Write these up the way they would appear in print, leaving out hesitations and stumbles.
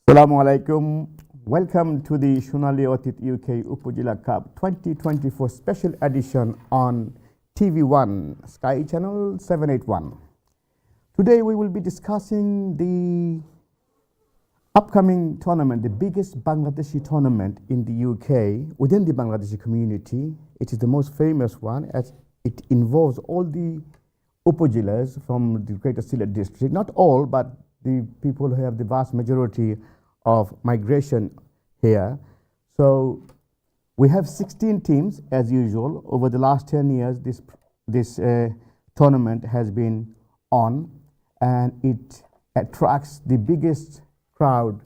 Assalamu alaikum. Welcome to the Shunali Otit UK Upujila Cup 2024 special edition on TV1, Sky Channel 781. Today we will be discussing the upcoming tournament, the biggest Bangladeshi tournament in the UK within the Bangladeshi community. It is the most famous one as it involves all the Upujilas from the Greater Sylhet district. Not all, but the people who have the vast majority of migration here. So we have 16 teams as usual. Over the last 10 years, this tournament has been on, and it attracts the biggest crowd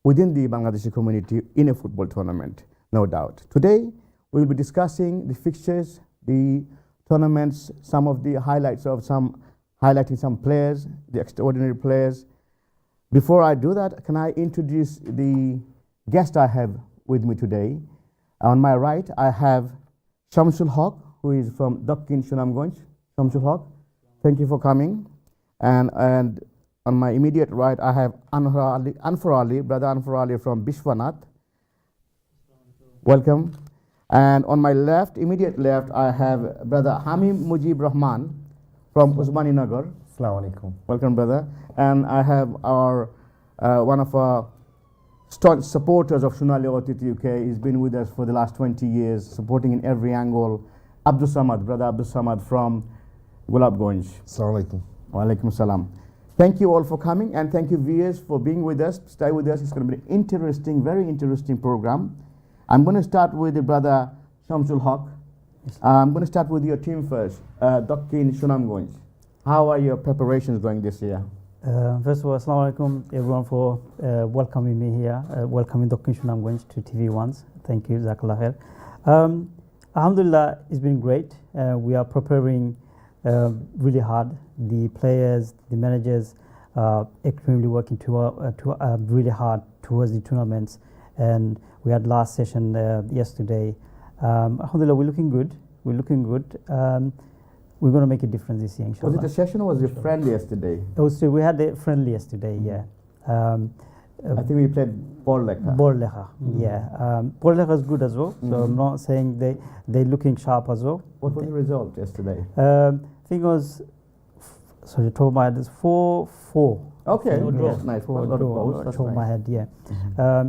within the Bangladeshi community in a football tournament, no doubt. Today, we will be discussing the fixtures, the tournaments, some of the highlights of highlighting some players, the extraordinary players. Before I do that, can I introduce the guest I have with me today? On my right, I have Shamsul Haq, who is from Dakshin Sunamganj. Shamsul Haq, thank you for coming. And on my immediate right, I have Anfar Ali, brother Anfar Ali from Bishwanath. Welcome. And on my left, immediate left, I have brother Hamim Mujib Rahman from Usmani Nagar. Assalamu alaikum. Welcome, brother. And I have our one of our staunch supporters of Shunali Otit UK. He's been with us for the last 20 years, supporting in every angle. Abdul Samad, brother Abdul Samad from Gulabganj. Assalamu alaikum. Wa alaikum salam. Thank you all for coming, and thank you viewers for being with us. Stay with us. It's going to be an interesting, very interesting program. I'm going to start with the brother Shamsul Haq. I'm going to start with your team first, Dakshin Sunamganj. How are your preparations going this year? First of all, Assalamu alaikum everyone for welcoming me here, welcoming Dakshin Sunamganj to TV1s. Thank you, Jazakallah khair. Alhamdulillah, it's been great. We are preparing really hard. The players, the managers are extremely working really hard towards the tournaments. And we had last session yesterday. Alhamdulillah, we're looking good. We're going to make a difference this year, inshallah. Was it a session or was it a friendly yesterday? We had a friendly yesterday, yeah. I think we played Borlekha. Borlekha, yeah. Borlekha is good as well, so I'm not saying they're looking sharp as well. What was the result yesterday? I think it was, sorry, top of my head, it's 4-4. Okay, Yeah, nice. For Not a goal, that's top of my nice. head, yeah.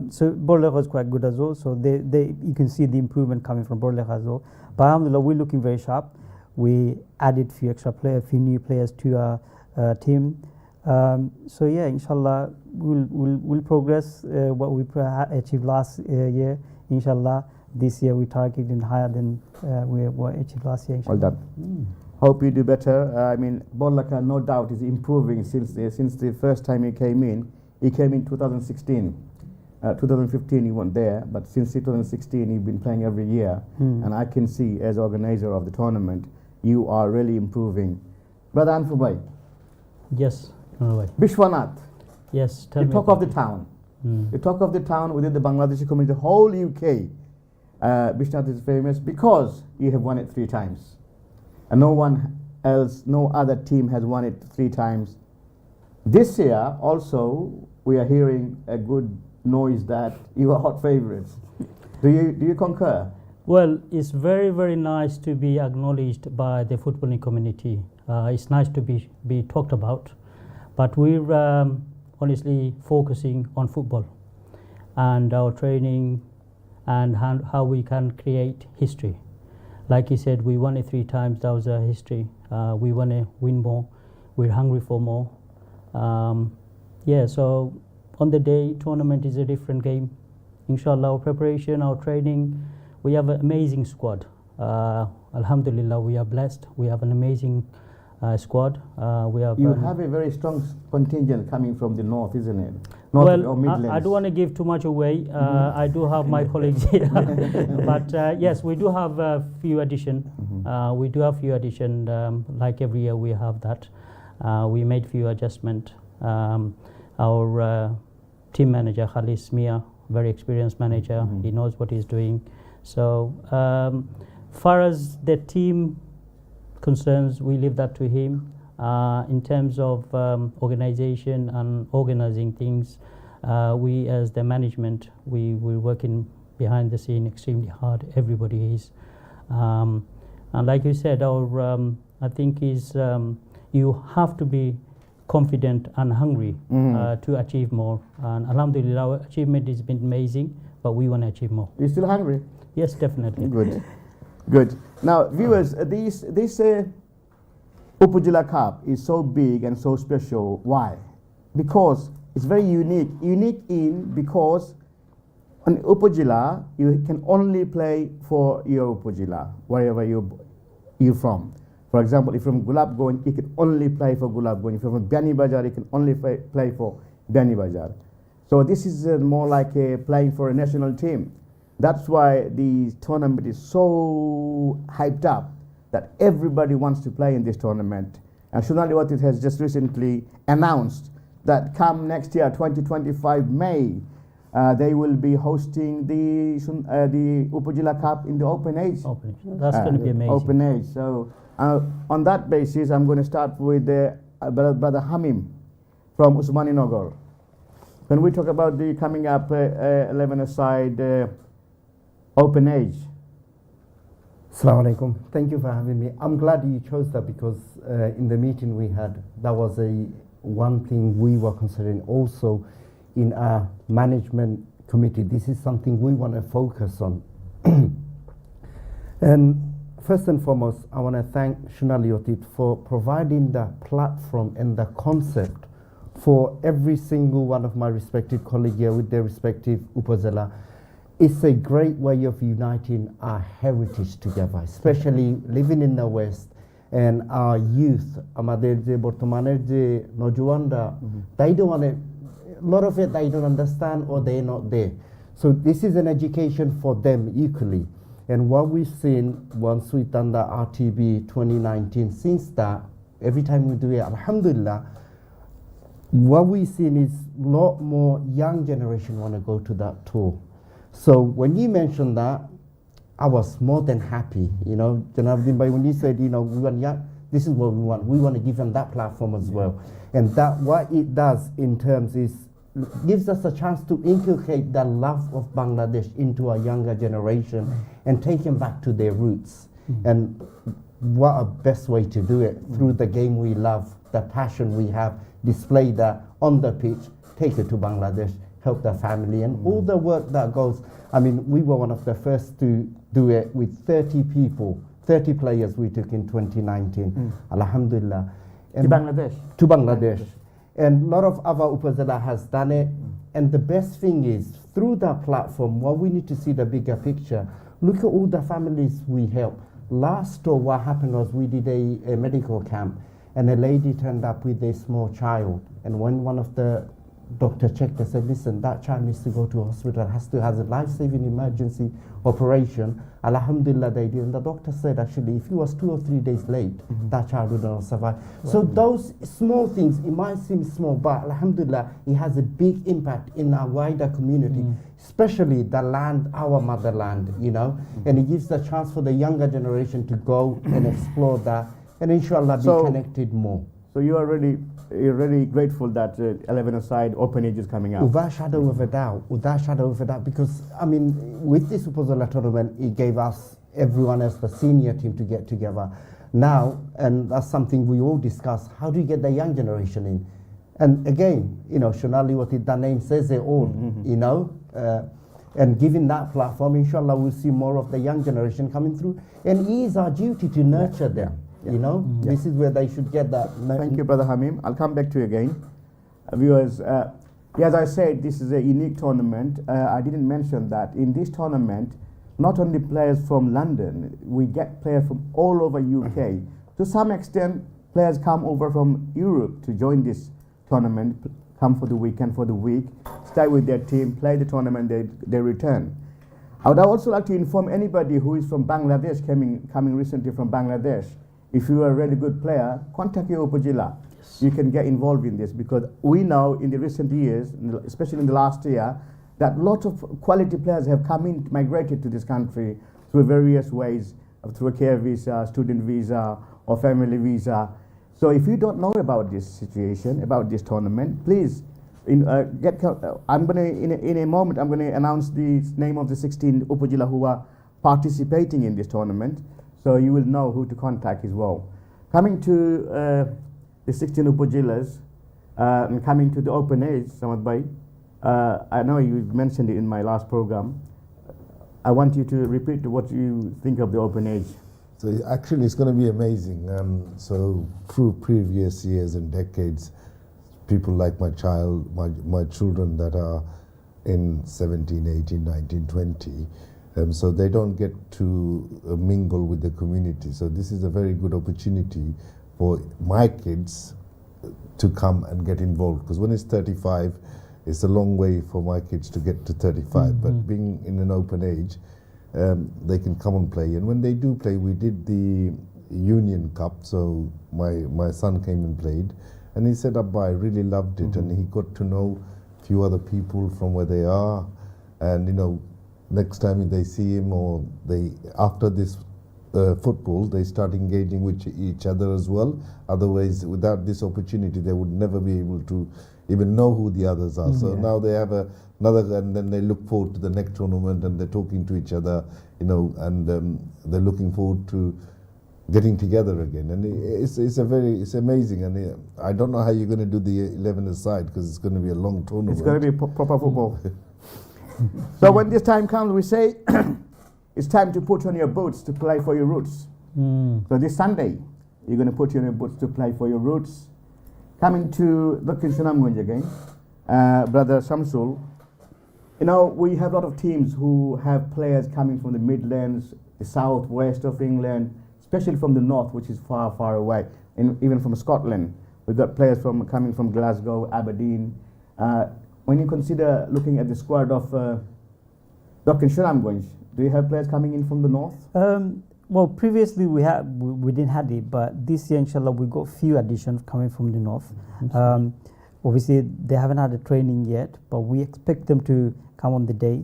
So Borlekha was quite good as well, so you can see the improvement coming from Borlekha as well. But alhamdulillah, we're looking very sharp. We added a few new players to our team. So yeah, inshallah, we'll progress what we achieved last year. Inshallah, this year we targeted higher than we achieved last year. Inshallah. Well done. Hope you do better. I mean, Borlekha, no doubt, is improving since the first time he came in. He came in 2016. 2015 he wasn't there, but since 2016 you've been playing every year. And I can see, as organizer of the tournament, you are really improving. Brother Anfar, Yes, Bishwanath, yes. the talk of the town. The talk of the town within the Bangladeshi community, the whole UK. Bishwanath is famous because you have won it 3 times. And no other team has won it 3 times. This year also, we are hearing a good noise that you are hot favorites. Do you concur? Well, it's very, very nice to be acknowledged by the footballing community. It's nice to be talked about, but we're honestly focusing on football and our training and how we can create history. Like you said, we won it 3 times. That was a history. We want to win more. We're hungry for more. Yeah, so on the day, tournament is a different game. Inshallah, our preparation, our training, we have an amazing squad. Alhamdulillah, we are blessed. We have an amazing squad. You have a very strong contingent coming from the north, isn't it? I don't want to give too much away. I do have my colleagues here. But yes, we do have a few additions. We do have few additions. Like every year we have that. We made few adjustments. Our team manager, Khalis Mia, very experienced manager. He knows what he's doing. So far as the team concerns, we leave that to him. In terms of organization and organizing things, We as the management, we're working behind the scene extremely hard. Everybody is. And like you said, I think is you have to be confident and hungry to achieve more. And alhamdulillah, our achievement has been amazing, but we want to achieve more. You're still hungry? Yes, definitely. Good. Good. Now, viewers, this Upajila Cup is so big and so special. Why? Because it's very unique. Unique because on Upajila, you can only play for your Upajila, wherever you're from. For example, if you're from Gulab Ganj, you can only play for Gulab Ganj. If you're from Biani Bajar, you can only play for Biani Bajar. So this is more like playing for a national team. That's why the tournament is so hyped up that everybody wants to play in this tournament. And Shunali Watid has just recently announced that come next year, 2025 May, they will be hosting the Upajila Cup in the Open Age. That's going to be amazing. Open Age. So on that basis, I'm going to start with Brother Hamim from Usmani Nagar. When we talk about the coming up 11-a-side Open Age. Assalamu alaikum. Thank you for having me. I'm glad you chose that because in the meeting we had, that was one thing we were considering also in our management committee. This is something we want to focus on. And first and foremost, I want to thank Shunali Watid for providing the platform and the concept for every single one of my respective colleagues here with their respective Upazila. It's a great way of uniting our heritage together, especially living in the West and our youth. Amader je bortomaner je nojuanda, they don't want to, a lot of it they don't understand or they're not there. So this is an education for them equally. And what we've seen once we've done the RTB 2019, since that, every time we do it, alhamdulillah, what we've seen is a lot more young generation want to go to that tour. So when you mentioned that, I was more than happy, you know, Janabuddin Bhai, when you said, you know, we want young, this is what we want. We want to give them that platform as well. And that what it does in terms is gives us a chance to inculcate the love of Bangladesh into a younger generation and take them back to their roots. And what a best way to do it, through the game we love, the passion we have, display that on the pitch, take it to Bangladesh, help the family, and all the work that goes. I mean, we were one of the first to do it with 30 people, 30 players we took in 2019, alhamdulillah. To Bangladesh? To Bangladesh. And a lot of other Upazila has done it. And the best thing is, through that platform, what we need to see the bigger picture. Look at all the families we help. Last tour, what happened was we did a medical camp, and a lady turned up with a small child. And when one of the doctor checked, they said, listen, that child needs to go to hospital, has a life-saving emergency operation. Alhamdulillah, they did. And the doctor said, actually, if he was 2 or 3 days late, that child would not survive. Wow. So those small things, it might seem small, but alhamdulillah, it has a big impact in our wider community, especially the land, our motherland, you know, and it gives the chance for the younger generation to go and explore that, and inshallah be connected more. So you're really grateful that 11-a-side Open Age is coming up. Without shadow of a doubt, because I mean, with this Upazila tournament, it gave us, everyone as the senior team, to get together. Now, and that's something we all discuss, how do you get the young generation in? And again, you know, Shunali Watid, the name says it all, you know, and given that platform, inshallah, we'll see more of the young generation coming through. And it is our duty to nurture them. You know, this is where they should get that. Thank you, Brother Hamim. I'll come back to you again. Viewers, as I said, this is a unique tournament. I didn't mention that in this tournament, not only players from London, we get players from all over UK. To some extent, players come over from Europe to join this tournament, come for the weekend, for the week, stay with their team, play the tournament, they return. I would also like to inform anybody who is from Bangladesh, coming recently from Bangladesh. If you are a really good player, contact your Upajila. Yes. You can get involved in this, because we know in the recent years, especially in the last year, that lots of quality players have migrated to this country through various ways, through a care visa, student visa, or family visa. So if you don't know about this situation, about this tournament, please I'm going to, in a moment, I'm going to announce the name of the 16 Upajila who are participating in this tournament, so you will know who to contact as well. Coming to the 16 Upajilas, and coming to the open age, Samad Bhai, I know you mentioned it in my last program. I want you to repeat what you think of the open age. So actually it's going to be amazing. So through previous years and decades, people like my children that are in 17, 18, 19, 20, so they don't get to mingle with the community. So this is a very good opportunity for my kids to come and get involved, because when it's 35, it's a long way for my kids to get to 35, but being in an open age, they can come and play. And when they do play, we did the Union Cup, so my son came and played, and he said, Abba, I really loved it, and he got to know a few other people from where they are, and you know, next time they see him, or they, after this football, they start engaging with each other as well. Otherwise, without this opportunity, they would never be able to even know who the others are. So now they have another, and then they look forward to the next tournament, and they're talking to each other, you know, and they're looking forward to getting together again. And it's amazing. And I don't know how you're going to do the 11-a-side, because it's going to be a long tournament. It's going to be proper football. So when this time comes, we say it's time to put on your boots to play for your roots. So this Sunday, you're going to put on your boots to play for your roots. Coming to Dr. Sunamganj again, Brother Shamsul, you know, we have a lot of teams who have players coming from the Midlands, the southwest of England, especially from the north, which is far, far away, and even from Scotland. We've got players coming from Glasgow, Aberdeen. When you consider looking at the squad of Dr. Sunamganj, do you have players coming in from the north? Well, previously we didn't have it, but this year, inshallah, we got few additions coming from the north. Obviously, they haven't had a training yet, but we expect them to come on the day.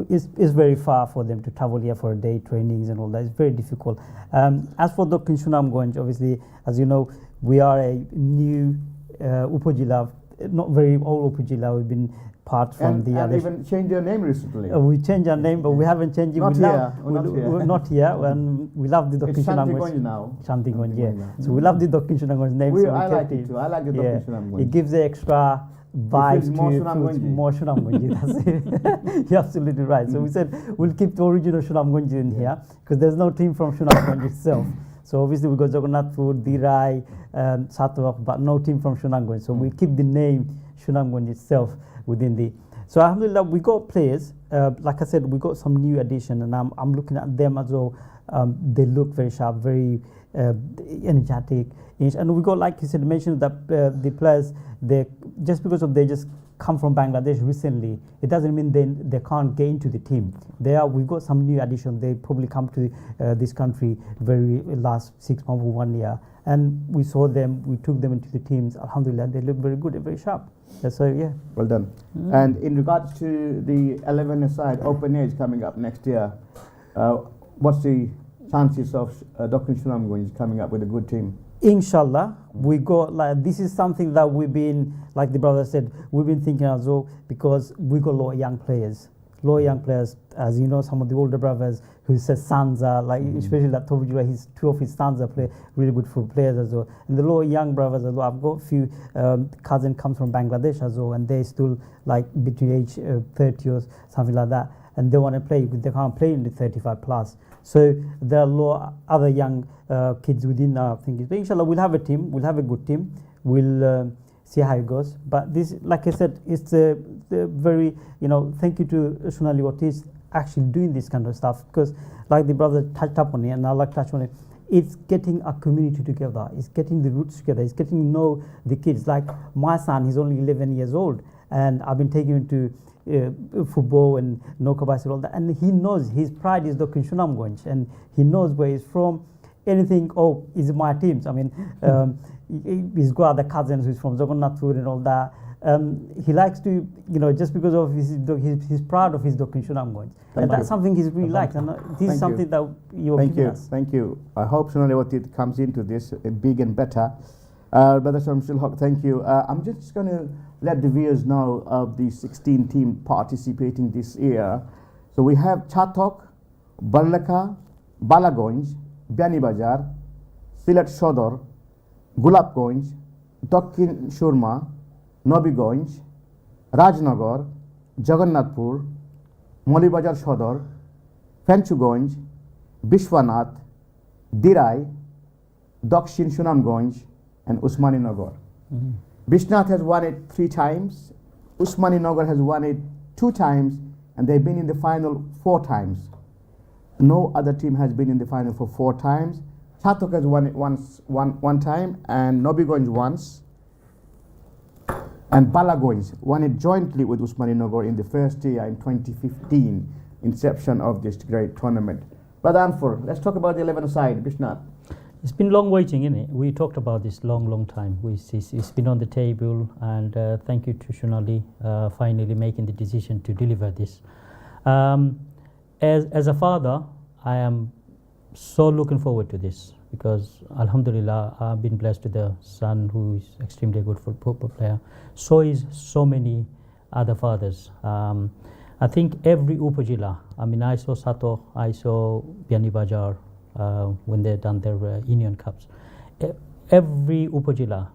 It's very far for them to travel here for a day, trainings and all that. It's very difficult. As for Dr. Sunamganj, obviously, as you know, we are a new Upajila, not very old Upajila. We've been part from the other. Even changed your name recently. We changed our name, but we haven't changed it. Not We're not here, and we love the Dr. Sunamganj now. Shantiganj, yeah. So we love the Dr. Sunamganj name. So I like it too. I like the Dr. Sunamganj. It gives the extra vibe to more Sunamganj. That's it. You're absolutely right. So we said we'll keep the original Sunamganj in here, because there's no team from Sunamganj itself. So obviously we got Jagannathpur, Dirai, Satawak, but no team from Sunamganj. So we keep the name Sunamganj itself within the. So alhamdulillah, we got players. Like I said, we got some new addition, and I'm looking at them as well. They look very sharp, very energetic, and we got, like you said, mentioned that the players, they just because of they just come from Bangladesh recently, it doesn't mean they can't get into the team. We've got some new addition. They probably come to this country very last 6 months or 1 year, and we saw them. We took them into the teams. Alhamdulillah, they look very good and very sharp. So yeah. Well done. And in regards to the 11-a-side open age coming up next year, what's the chances of Dr. Sunamganj coming up with a good team? Inshallah, we got, like, this is something that we've been, like the brother said, we've been thinking as well, because we got a lot of young players. As you know, some of the older brothers who said sons are like, especially like Tovujula, two of his sons are really good football players as well. And the lot of young brothers as well. I've got a few cousins come from Bangladesh as well, and they still like between age 30 or something like that, and they want to play, but they can't play in the 35 plus. So there are a lot of other young kids within our thinking. But inshallah, we'll have a team. We'll have a good team. We'll see how it goes. But this, like I said, it's a very, thank you to Shunali Ortiz actually doing this kind of stuff, because like the brother touched up on it, and I like to touch on it, it's getting a community together. It's getting the roots together. It's getting to know the kids. Like my son, he's only 11 years old, and I've been taking him to football and Nokabas and all that, and he knows his pride is Dr. Sunamganj, and he knows where he's from. Anything, is my teams. I mean, he's got other cousins who's from Jagannathpur and all that. He likes to, just because of he's proud of his Dr. Sunamganj, and that's something he's really likes. And this is something that you're giving us. Thank you. I hope Shunali Ortiz comes into this big and better. Brother Shamsul Haq, thank you. I'm just going to let the viewers know of the 16 teams participating this year. So we have Chatok, Barlaka, Balagonj, Bianibajar, Silat Shodor, Gulabgonj, Dokkin Shurma, Nobigonj, Rajnagar, Jagannathpur, Molibajar Shodor, Fenchugonj, Bishwanath, Dirai, Dakshin Sunamgonj, and Usmaninagar. Bishnath has won it 3 times, Usmaninagar has won it 2 times, and they've been in the final 4 times. No other team has been in the final for 4 times. Chatok has won it one time, and Nobigonj once. And Balagonj won it jointly with Usmaninagar in the first year in 2015, inception of this great tournament. Brother Anfur, let's talk about the 11 side, Bishnath. It's been long waiting, isn't it? We talked about this long time. It's been on the table, and thank you to Shunali finally making the decision to deliver this. As a father, I am so looking forward to this because Alhamdulillah, I've been blessed with a son who is extremely good football player. So is so many other fathers. I think every Upajila, I mean, I saw Sato, I saw Bianibajar when they done their Union Cups. Every Upajila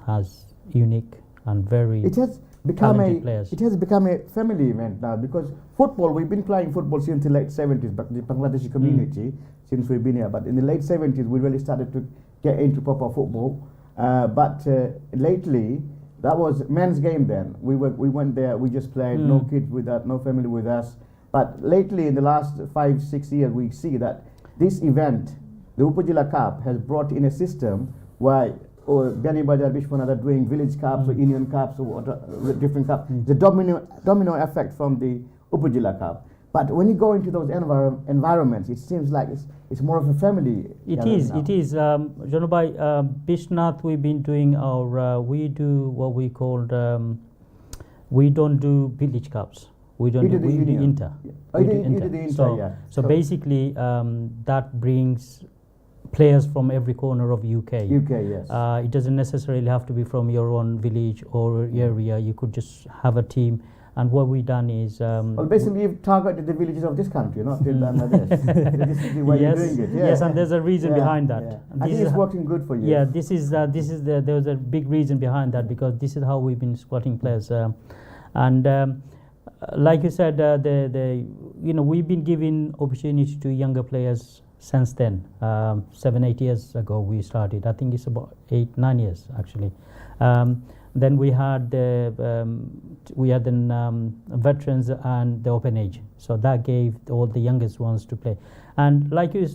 has unique and very It has become talented players. It has become a family event now because football, we've been playing football since the late 70s, but the Bangladeshi community, since we've been here. But in the late 70s, we really started to get into proper football. But lately, that was men's game then. We went there, we just played, no kids with us, no family with us. But lately, in the last 5-6 years, we see that this event, the Upajila Cup, has brought in a system where Bianibajar, Bishwanath are doing village cups or Union cups or different cups. The domino effect from the Upajila Cup. But when you go into those environments, it seems like it's more of a family. It is. Janabai, Bishnath, we've been doing our, we do what we called, we don't do village cups. We do inter. Oh, you do the inter, yeah. So basically, that brings players from every corner of UK. UK, yes. It doesn't necessarily have to be from your own village or area. You could just have a team. And what we've done is... well, basically, you've targeted the villages of this country, not Bangladesh. This is the way you're doing it. Yeah. Yes, and there's a reason behind that. Yeah. And I think it's working good for you. Yeah, there was a big reason behind that because this is how we've been squatting players. Like you said, we've been giving opportunity to younger players since then. 7-8 years ago we started. I think it's about 8-9 years actually. Then we had veterans and the open age. So that gave all the youngest ones to play. And like you,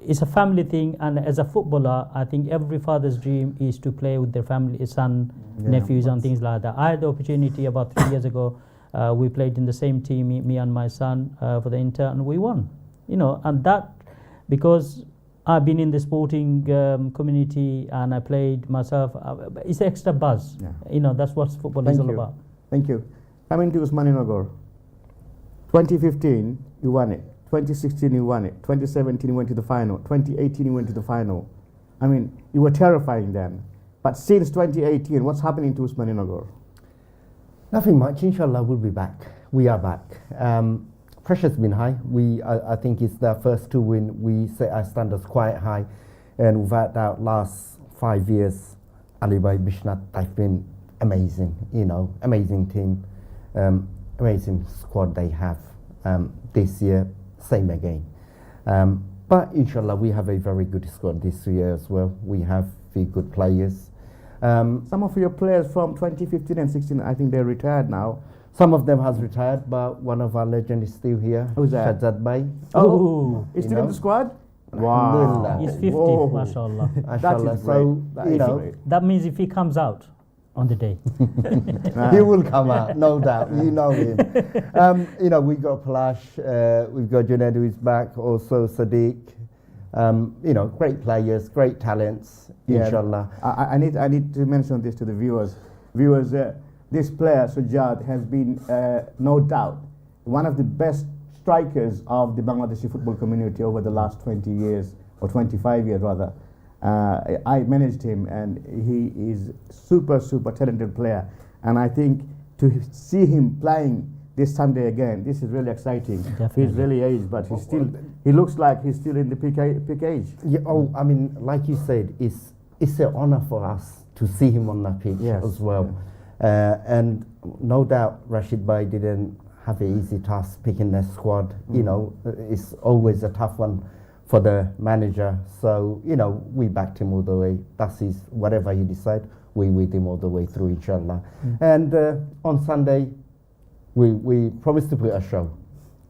it's a family thing. And as a footballer, I think every father's dream is to play with their family, son, nephews, and things like that. I had the opportunity about 3 years ago. We played in the same team, me and my son, for the Inter, and we won. And that because I've been in the sporting community and I played myself. It's extra buzz. Yeah. That's what football is all about. Thank you. Coming to Usmaninagar. 2015, you won it. 2016, you won it. 2017, you went to the final. 2018, you went to the final. I mean, you were terrifying then. But since 2018, what's happening to Usmaninagar? Nothing much. Inshallah, we'll be back. We are back. Pressure's been high. I think it's the first 2 win. We set our standards quite high, and without doubt, last 5 years, Alibai Bishnath, they've been amazing. Amazing team, amazing squad they have. This year, same again. But inshallah, we have a very good squad this year as well. We have few good players. Some of your players from 2015 and 16, I think they're retired now. Some of them has retired, but one of our legends is still here. Who's that? Shahzad Bhai. Oh, he's still in the squad? Wow. He's 50, Whoa. mashallah. That is So, great. That means if he comes out on the day. he will come out, no doubt. You know him. We've got Palash, we've got Junaid who's back, also Sadiq. Great players, great talents, inshallah. I need to mention this to the viewers. This player, Sujad, has been, no doubt, one of the best strikers of the Bangladeshi football community over the last 20 years, or 25 years rather. I managed him, and he is super talented player. And I think to see him playing this Sunday again, this is really exciting. Definitely. He's really aged, but he's still. He looks like he's still in the peak age. Yeah, oh, I mean, like you said, it's an honor for us to see him on that pitch Yes, as well. And no doubt Rashid Bhai didn't have an easy task picking the squad. You know, it's always a tough one for the manager. So, you know, we backed him all the way. That's his, whatever he decide, we with him all the way through, inshallah. And on Sunday, we promised to put a show.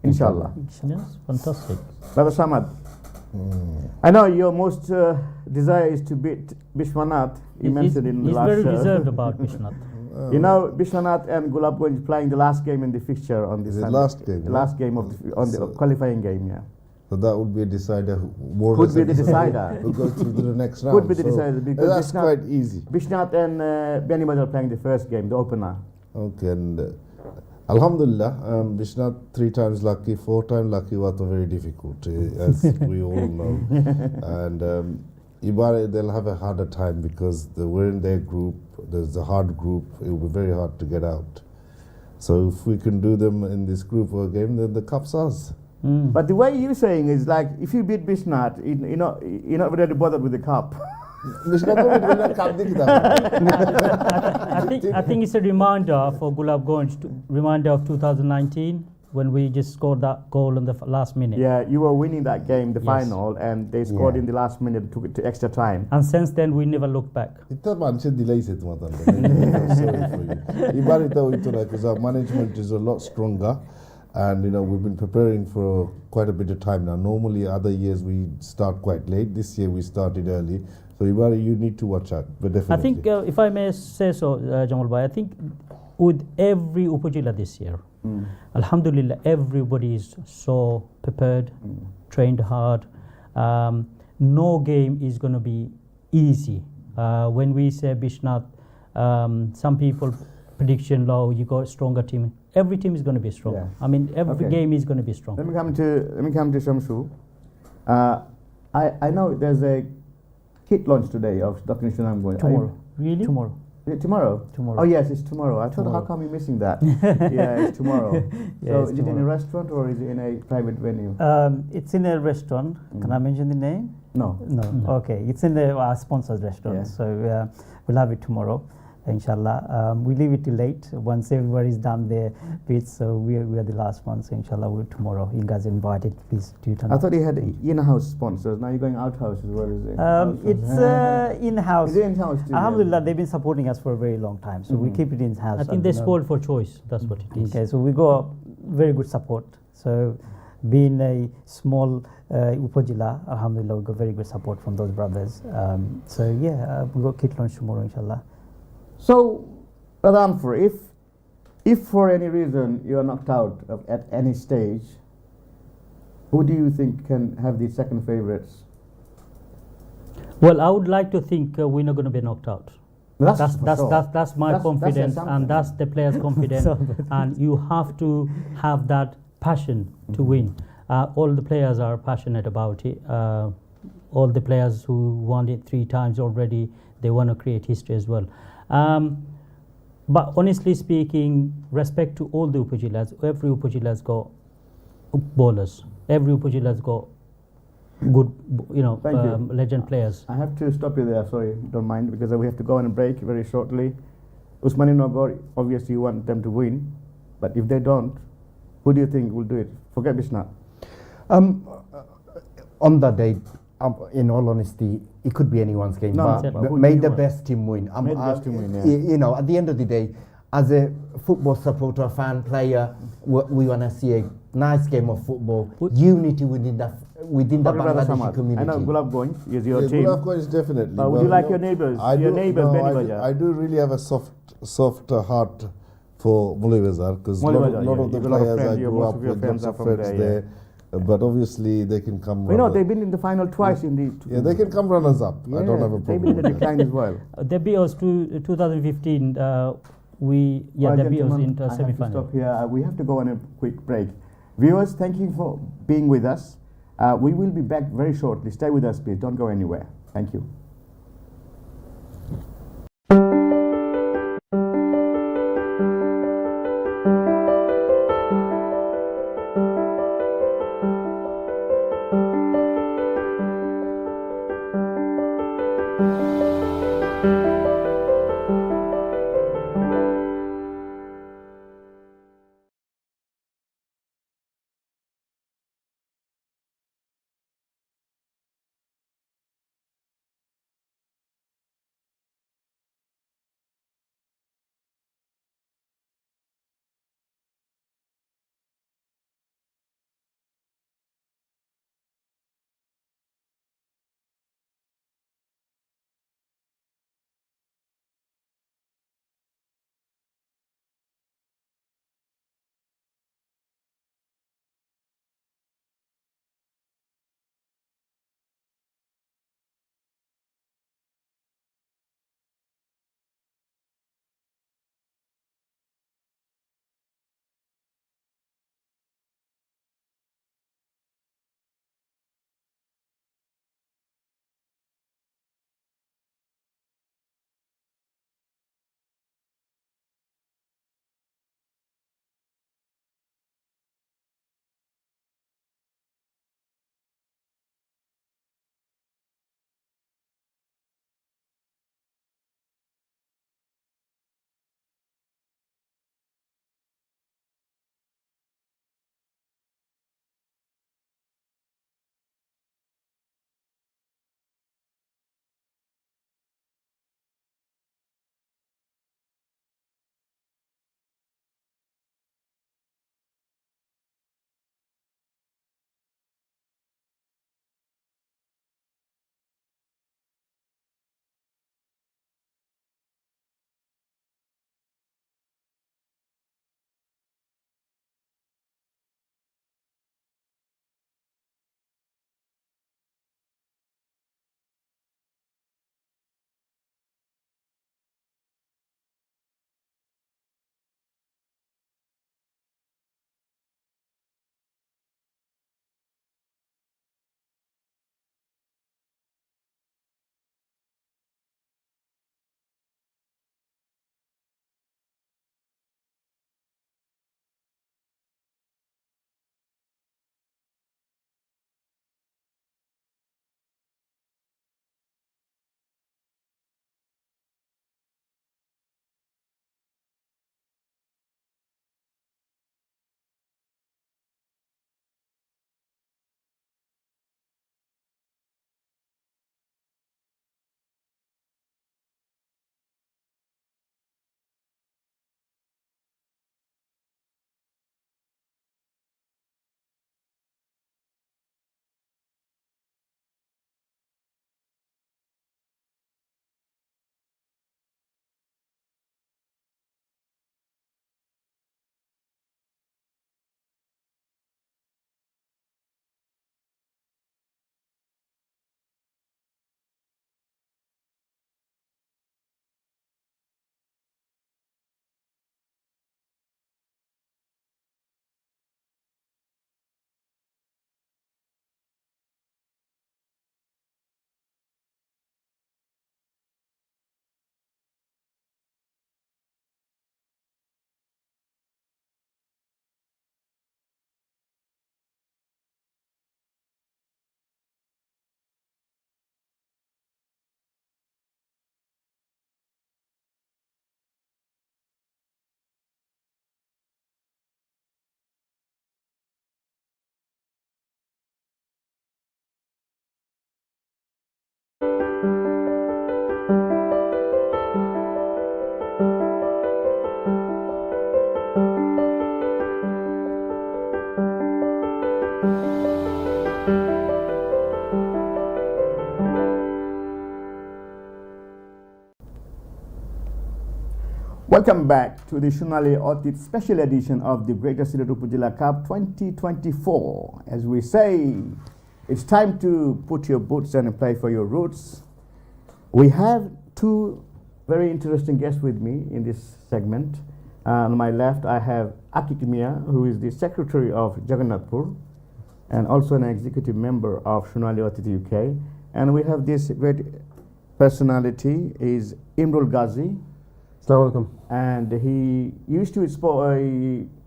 Inshallah. Yes, fantastic. Brother Samad, I know your most desire is to beat Bishwanath. You mentioned in the He's last very show. reserved about Bishnath. You know, Bishwanath and Gulabganj playing the last game in the fixture on this Is it Sunday. last game, The yeah? last game of on the So- qualifying game, yeah. So that would be a decider. More Could be the decider. Who goes through to the next round. Could be the So decider because that's it's not- quite easy. Bishnath and Benimad are playing the first game, the opener. Okay, and Alhamdulillah, Vishnath 3 times lucky, 4 times lucky was very difficult, as we all know. And Ibarra, they'll have a harder time because we're in their group. There's a hard group. It will be very hard to get out. So if we can do them in this group for a game, then the cup's ours. But the way you're saying is like, if you beat Bishnath, you're not really bothered with the cup. Vishnath will win a cup, I think it's a reminder for Gulabganj, reminder of 2019 when we just scored that goal in the last minute. Yeah, you were winning that game, the Yes. final, and they scored Yeah. in the last minute, took it to extra time. And since then, we never looked back. Itta manche delay se tumatan. Sorry for you. Ibarra because our management is a lot stronger, and we've been preparing for quite a bit of time now. Normally, other years we start quite late. This year we started early. So Ibarra, you need to watch out. But definitely. I think, if I may say so, Jamal Bhai, I think with every Upajila this year, Alhamdulillah, everybody is so prepared, trained hard. No game is going to be easy. When we say Bishnath, some people prediction low, you got a stronger team. Every team is going to be strong. Yeah. I mean, every Okay. game is going to be strong. Let me come to Shamsu. I know there's a kit launch today of Dr. Nishanam. Tomorrow. Really? Tomorrow. Is it tomorrow? Tomorrow. Oh yes, it's tomorrow. I thought, how come you're missing that? Yeah, it's tomorrow. Yeah, So it's is it in a tomorrow. restaurant or is it in a private venue? It's in a restaurant. Can I mention the name? No. No. Okay. It's in our sponsored restaurant. Yeah. So we'll have it tomorrow, inshallah. We leave it till late once everybody's done their bits. So we are the last one. So inshallah, tomorrow. You guys are invited. Please do turn I up. thought he had in-house sponsors. Now you're going out-house as well, is it? It's in-house. Is it in-house too? Alhamdulillah, they've been supporting us for a very long time. So we keep it in-house. I think they spoiled for choice. That's what it is. Okay, so we got very good support. So being a small Upajila, Alhamdulillah, we got very good support from those brothers. So yeah, we got kit launch tomorrow, inshallah. So, Brother Anfur, if for any reason you are knocked out at any stage, who do you think can have the second favorites? Well, I would like to think we're not going to be knocked out. That's for sure. that's my That's confidence, something. and that's the players' confidence. And you have to have that passion to win. All the players are passionate about it. All the players who won it 3 times already, they want to create history as well. But honestly speaking, respect to all the Upajilas. Every Upajila's got bowlers. Every Upajila's got good, Thank you. legend players. I have to stop you there, sorry, don't mind, because we have to go on a break very shortly. Usmani Nagor, obviously you want them to win, but if they don't, who do you think will do it? Forget Bishnath. On that day, in all honesty, it could be anyone's game. No, but but who do may you the want? best team win. May the best team win, yeah. At the end of the day, as a football supporter, fan, player, we want to see a nice game of football. Unity within the What about Brother Bangladeshi Samad? community. I know Gulab Ganj is your Yeah, team. Gulaf is definitely. Would you like your neighbours? I Your do- neighbours, no, Beni Bajar? I do really have a soft heart for Mulivazar because a Mully lot, Bajar, lot yeah. of the You've got a lot of players I friends, grew most up of your with, friends lots are of from friends there, there. But obviously they can come. We know runner- they've been in the final twice in the. Yeah, they can come runners up. I don't have a They've been problem in with the that. decline as well. They beat us to 2015. Well, They beat us gentlemen, into I have to semi-final. stop here. We have to go on a quick break. Viewers, thank you for being with us. We will be back very shortly. Stay with us, please. Don't go anywhere. Thank you. Welcome back to the Shunali Otit special edition of the Greater Sylhet Upazila Cup 2024. As we say, it's time to put your boots on and play for your roots. We have two very interesting guests with me in this segment. On my left, I have Akik Mia, who is the Secretary of Jagannathpur and also an executive member of Shunali Otit UK. And we have this great personality is Imrul Ghazi, Assalamu alaikum. and he used to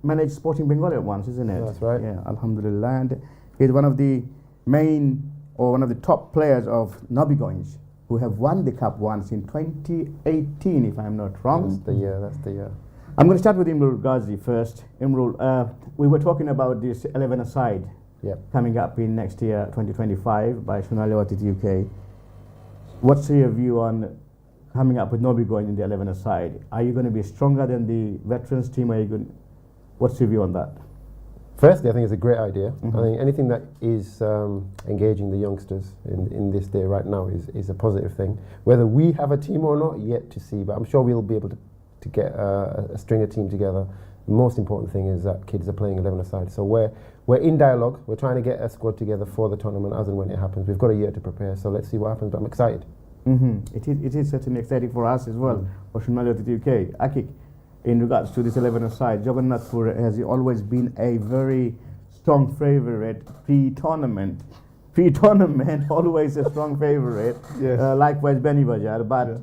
manage Sporting Bengal at once, isn't it? That's right. Yeah, Alhamdulillah. And he's one of the main or one of the top players of Nabiganj who have won the cup once in 2018, if I'm not wrong. That's the year. That's the year. I'm going to start with Imrul Ghazi first. Imrul, we were talking about this 11-a-side Yep. coming up in next year, 2025, by Shonali Watit UK. What's your view on coming up with Nabiganj in the 11-a-side? Are you going to be stronger than the veterans team? What's your view on that? Firstly, I think it's a great idea. Mhm. I think anything that is engaging the youngsters in this day right now is a positive thing. Whether we have a team or not, yet to see. But I'm sure we'll be able to get a string of team together. The most important thing is that kids are playing 11-a-side. So we're in dialogue. We're trying to get a squad together for the tournament as and when it happens. We've got a year to prepare, so let's see what happens. But I'm excited. It is certainly exciting for us as well, for Shonali Watit UK. Akik, in regards to this 11-a-side, Jagannathpur has always been a very strong favourite pre-tournament. Pre-tournament, always a strong favourite. Yes. Likewise, Beni Bajar. But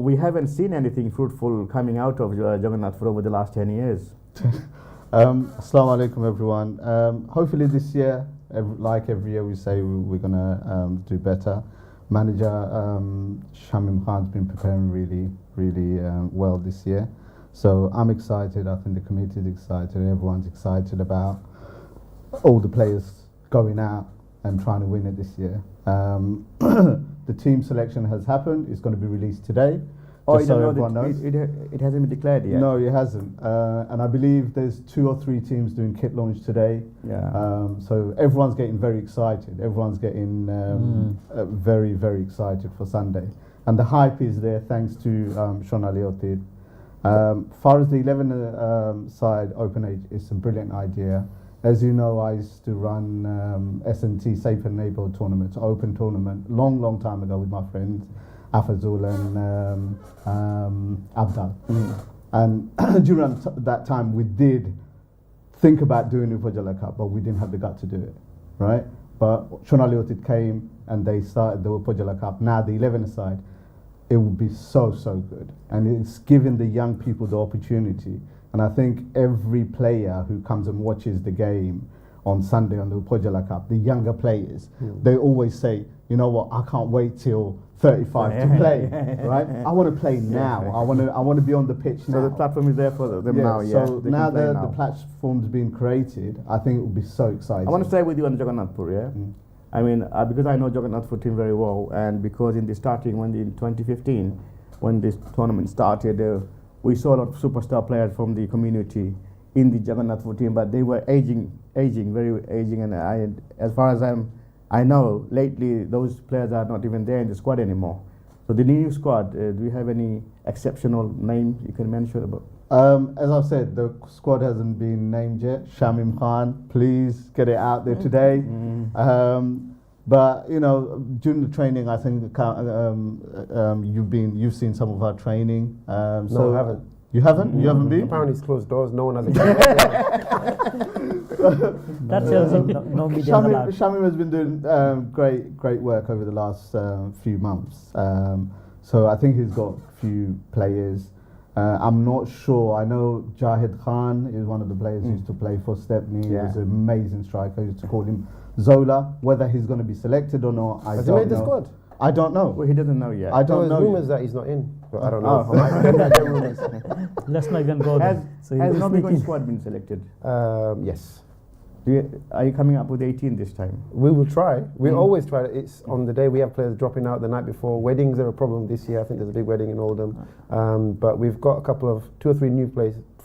we haven't seen anything fruitful coming out of Jagannathpur over the last 10 years. Assalamu alaikum everyone. Hopefully this year, like every year we say we're going to do better. Manager Shamim Khan's been preparing really well this year. So I'm excited, I think the committee is excited, everyone's excited about all the players going out and trying to win it this year. The team selection has happened, it's going to be released today. Oh, just you so don't everyone know knows. that it hasn't been declared yet? No, it hasn't. And I believe there's 2 or 3 teams doing kit launch today. Yeah. So everyone's getting very excited. Everyone's getting very excited for Sunday. And the hype is there thanks to Shonali Watit. Far as the 11-side open age, it's a brilliant idea. As you know, I used to run S&T Safe and Neighbourhood tournaments, open tournament, long time ago with my friends, Afazul and Abdal. And during that time, we did think about doing the Upajala Cup, but we didn't have the gut to do it, right? But Shonali Watit came and they started the Upajala Cup. Now the 11-side, it would be so good. And it's giving the young people the opportunity. And I think every player who comes and watches the game on Sunday on the Upajala Cup, the younger players, they always say, you know what, I can't wait till 35 to play, right? I want to play now. I want to be on the pitch now. So the platform is there for them now, yeah. So They now can play the platform's been created, I think it will be so exciting. I want to stay with you on Jagannathpur, yeah? I mean, because I know Jagannathpur team very well, and because in 2015, when this tournament started, we saw a lot of superstar players from the community in the Jagannathpur team, but they were aging, very aging, and as far as I know, lately those players are not even there in the squad anymore. So the new squad, do you have any exceptional name you can mention about? As I've said, the squad hasn't been named yet. Shamim Khan, please get it out there today. But you know, during the training, I think you've seen some of our training. No, I haven't. You haven't? You haven't been? Apparently it's closed doors. No one has. That tells you no media is allowed. Shamim has been doing great work over the last few months. So I think he's got a few players. I'm not sure. I know Jahid Khan is one of the players who used to play for Stepney. He was an amazing striker. I used to call him Zola. Whether he's going to be selected or not, I don't know. Has he made the squad? I don't know. Well, he doesn't know yet. I don't There's know. rumours that he's not in, but I don't Oh. know. Let's not even go there. Has Nabiganj squad been selected? Yes. Are you coming up with 18 this time? We will try. We always try. It's on the day we have players dropping out the night before. Weddings are a problem this year. I think there's a big wedding in Oldham. But we've got a couple of 2 or 3 new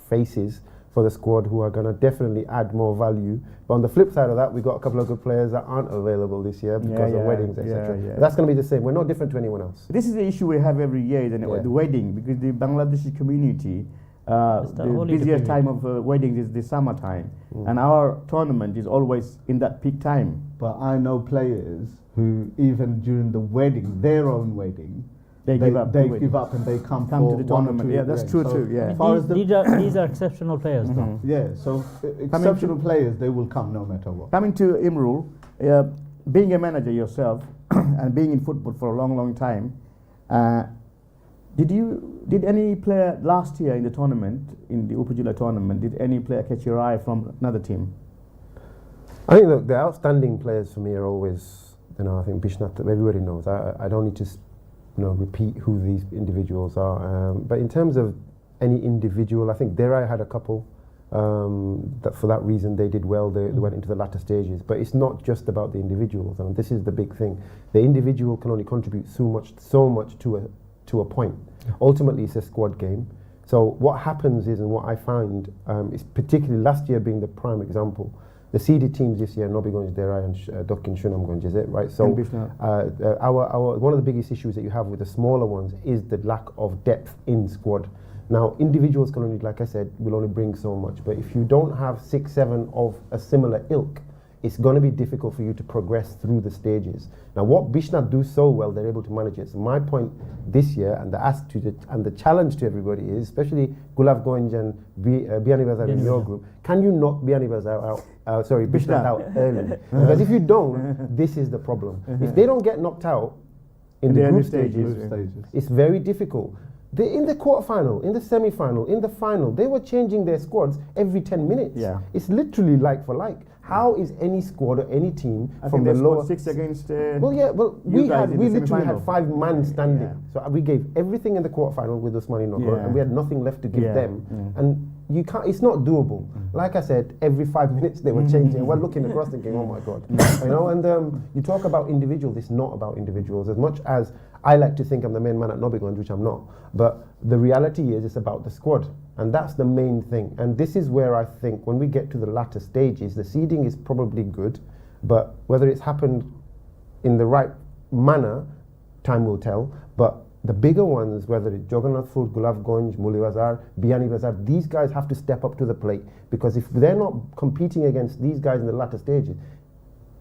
faces for the squad who are going to definitely add more value. But on the flip side of that, we've got a couple of good players that aren't available this year because of weddings, etc. yeah. That's going to be the same. We're not different to anyone else. This is the issue we have every year, isn't it? Yeah. The wedding, because the Bangladeshi community, the holiday busiest period. time of weddings is the summertime. And our tournament is always in that peak time. But I know players who, even during the wedding, their own wedding, They give up. They the give wedding. up and they come Come for to the 1 or tournament. 2 Yeah, that's games. true So too. Yeah. as far as the- These are exceptional players, though. Yeah, so exceptional players, they will come no matter what. Coming to Imrul, being a manager yourself and being in football for a long, long time, did any player last year in the tournament, in the Upajila tournament, did any player catch your eye from another team? I think the outstanding players for me are always, I think Bishnat, everybody knows. I don't need to, repeat who these individuals are. But in terms of any individual, I think Derai had a couple. That for that reason they did well. They went into the latter stages. But it's not just about the individuals. I mean, this is the big thing. The individual can only contribute so much to a point. Ultimately, it's a squad game. So what happens is, and what I find is particularly last year being the prime example. The seeded teams this year, Nobby Gonj Derai and Dokin Shunam Gonj, is it right? So our one of the biggest issues that you have with the smaller ones is the lack of depth in squad. Now, individuals can only, like I said, will only bring so much. But if you don't have 6, 7 of a similar ilk, it's going to be difficult for you to progress through the stages. Now, what Bishnat do so well, they're able to manage it. So my point this year, and the ask to the challenge to everybody is, especially Gulav Gonj and Biani Bazar in your group, can you knock Biani Bazar Bishnat out early? Because if you don't, this is the problem. If they don't get knocked out in the group stages, it's very difficult. In the quarterfinal, in the semi-final, in the final, they were changing their squads every 10 minutes. Yeah. It's literally like for like. How is any squad or any team from the lower 6 against? we literally had 5 men standing. Yeah. So we gave everything in the quarterfinal with Usmani Nogor, and we had nothing left to give them. And you can't. It's not doable. Like I said, every 5 minutes they were changing. We're looking across thinking, oh my god, And you talk about individuals. It's not about individuals as much as I like to think I'm the main man at Nobby Gonj, which I'm not. But the reality is, it's about the squad. And that's the main thing. And this is where I think when we get to the latter stages, the seeding is probably good. But whether it's happened in the right manner, time will tell. But the bigger ones, whether it's Jagannath Ful, Gulav Gonj, Muli Bazar, Biani Bazar, these guys have to step up to the plate. Because if they're not competing against these guys in the latter stages,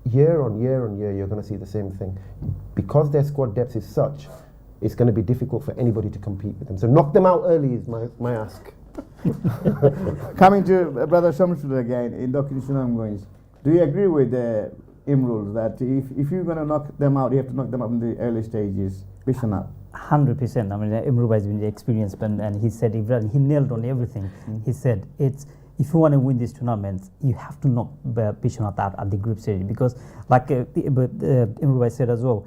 year on year on year, you're going to see the same thing. Because their squad depth is such, it's going to be difficult for anybody to compete with them. So knock them out early is my ask. Coming to Brother Shamsul again, in Dr. Shunam Gonj, do you agree with Imrul that if you're going to knock them out, you have to knock them out in the early stages? Bishanat. 100%. I mean, Imrul has been experienced, and he said he nailed on everything. He said if you want to win this tournament, you have to knock Bishanat out at the group stage, because like Imrul said as well,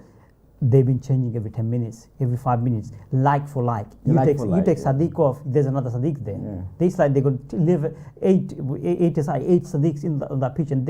they've been changing every 10 minutes, every 5 minutes, like for like. You take Sadiq off, there's another Sadiq there. Yeah. This like they're going to live eight Sadiqs in the pitch, and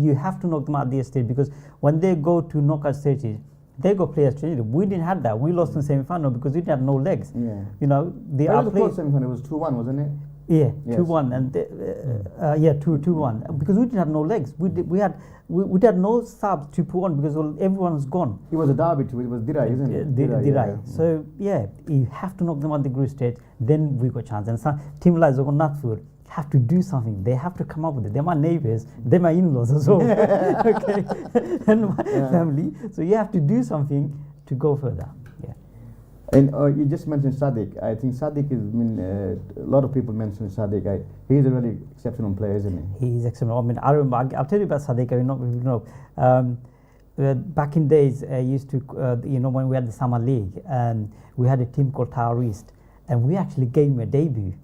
you have to knock them out at their stage, because when they go to knockout stages, they got players changing. We didn't have that. We lost in semi-final because we didn't have no legs. Yeah. They are playing. The semi-final was 2-1, wasn't it? Yeah, yes. 2-1, and 2-1, because we didn't have no legs. We had no subs to put on because everyone was gone. It was a derby too. It was Dirai, isn't it? Dirai. Yeah. So you have to knock them on the group stage. Then we got a chance. And some team like Zogonnathpur have to do something. They have to come up with it. They're my neighbors. They're my in-laws as well. Okay, and my family. So you have to do something to go further. And you just mentioned Sadiq. I think Sadiq is, a lot of people mention Sadiq. He's a really exceptional player, isn't he? He's exceptional. I mean, I remember, I'll tell you about Sadiq. I know. Back in days, I used to, when we had the Summer League, and we had a team called Tower East, and we actually gave him a debut.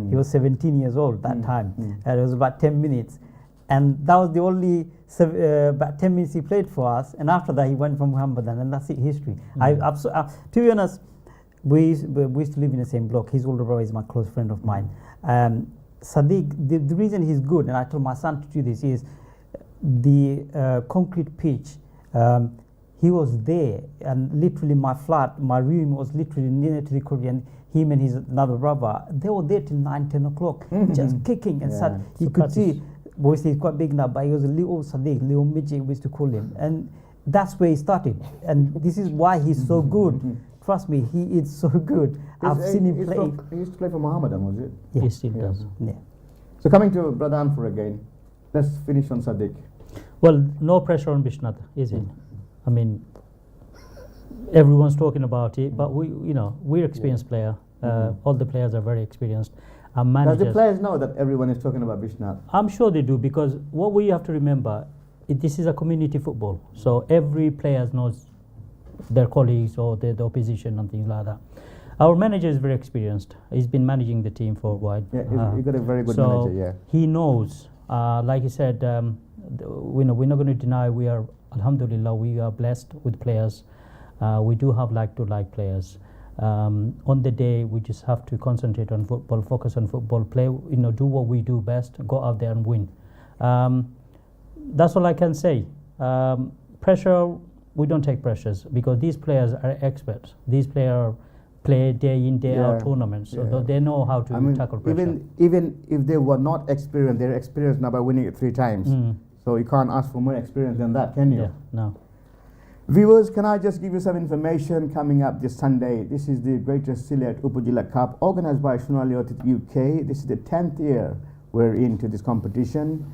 He was 17 years old that time. And it was about 10 minutes. And that was the only about 10 minutes he played for us. And after that, he went from Muhammadan, and that's it, history. To be honest, we used to live in the same block. His older brother is my close friend of mine. Sadiq, the reason he's good, and I told my son to do this, is the concrete pitch. He was there, and literally my room was literally near to the Korean. Him and his another brother, they were there till 9, 10 o'clock, just kicking and such. You could see, obviously he's quite big now, but he was a little Sadiq, little midget, we used to call him. And that's where he started. And this is why he's so good. Trust me, he is so good. I've seen him play. He used to play for Mohammedan, was it? Yeah. He still does. Yeah. So coming to Brother Anfur again, let's finish on Sadiq. Well, no pressure on Bishnat, is it? I mean, everyone's talking about it, but we're experienced player. All the players are very experienced. Does the players know that everyone is talking about Bishnat? I'm sure they do, because what we have to remember, this is a community football, so every player knows their colleagues or the opposition and things like that. Our manager is very experienced. He's been managing the team for a while. Yeah, you got a very good so manager. Yeah. he knows. Like he said, we're not going to deny we are, alhamdulillah, we are blessed with players. We do have like players. On the day, we just have to concentrate on football, focus on football, play, do what we do best, go out there and win. That's all I can say. Pressure, we don't take pressures because these players are experts. These players play day in, day out tournaments, so they know how to tackle pressure. Even if they were not experienced, they're experienced now by winning it 3 times. So you can't ask for more experience than that, can you? Yeah, no. Viewers, can I just give you some information coming up this Sunday? This is the Greatest Sylhet Upazila Cup organized by Shunali Otit UK. This is the 10th year we're into this competition.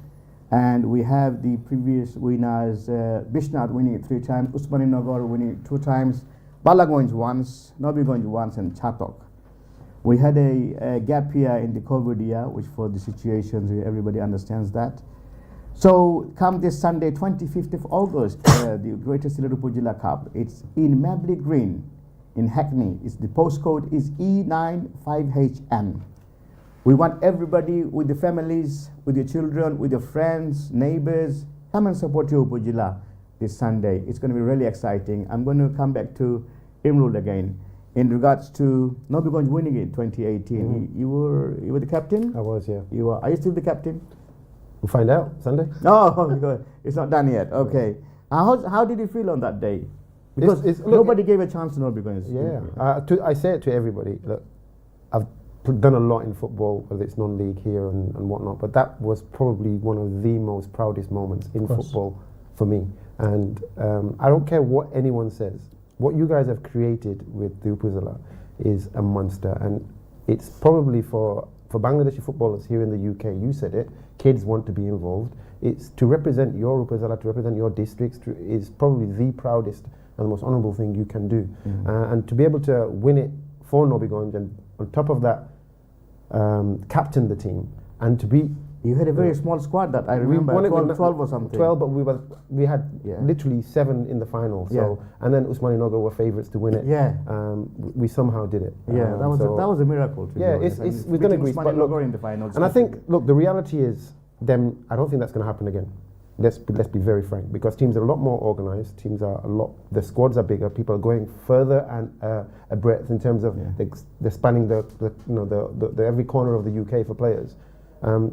And we have the previous winners, Bishnat winning it 3 times, Usmani Nagar winning it 2 times, Balagonj once, Nobigonj once, and Chatok. We had a gap year in the COVID year, which for the situations, everybody understands that. So come this Sunday, 25th of August, the Greatest Sylhet Upazila Cup. It's in Mabley Green in Hackney. The postcode is E95HN. We want everybody with the families, with your children, with your friends, neighbors, come and support your Upazila this Sunday. It's going to be really exciting. I'm going to come back to Imrul again. In regards to Nobigonj winning it 2018, you were the captain? I was, yeah. Are you still the captain? We'll find out Sunday. No, it's not done yet. Okay. How did you feel on that day? Because Look, nobody gave a chance to Nobigonj. Yeah. I say it to everybody. Look, I've done a lot in football, whether it's non-league here and whatnot, but that was probably one of the most proudest moments in football for me. And I don't care what anyone says. What you guys have created with the Upazila is a monster, and it's probably for Bangladeshi footballers here in the UK, you said it, kids want to be involved. It's to represent your Upazila, to represent your districts, is probably the proudest and the most honourable thing you can do. And to be able to win it for Nobigonj, and on top of that, captain the team, and to be... You had a very small squad that I remember, 12 or something. 12, but we had literally 7 in the final. So and then Usmani Nagar were favourites to win it. Yeah. We somehow did it. Yeah, that was a miracle. We're going to agree. Usmani Nagar in the finals. And I think, look, the reality is, I don't think that's going to happen again. Let's be very frank, because teams are a lot more organised. The squads are bigger. People are going further and a breadth in terms of they're spanning the every corner of the UK for players.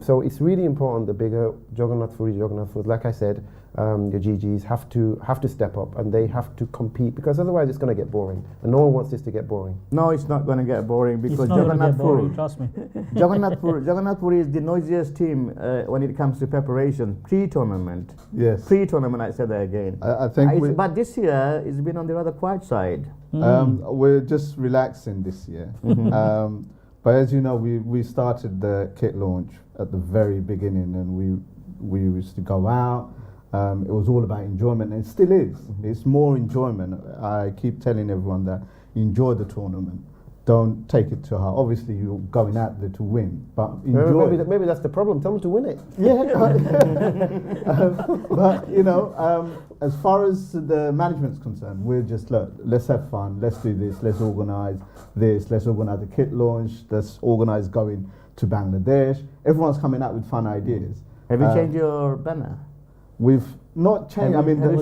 So it's really important. The bigger Jagannath Furi, like I said, your GGs have to step up, and they have to compete, because otherwise it's going to get boring, and no one wants this to get boring. No, it's not going to get boring, because Jagannath Furi, trust me. Jagannath Furi is the noisiest team when it comes to preparation pre-tournament. Yes. Pre-tournament, I said that again. I think but this year it's been on the rather quiet side. we're just relaxing this year. But as you know, we started the kit launch at the very beginning, and we used to go out. It was all about enjoyment, and it still is. It's more enjoyment. I keep telling everyone that enjoy the tournament. Don't take it to heart. Obviously, you're going out there to win, but enjoy. Maybe that's the problem. Tell them to win it. Yeah, but as far as the management's concerned, we're just let's have fun. Let's do this. Let's organise this. Let's organise the kit launch. Let's organise going to Bangladesh. Everyone's coming out with fun ideas. Have you changed your banner? We've not changed. I mean, the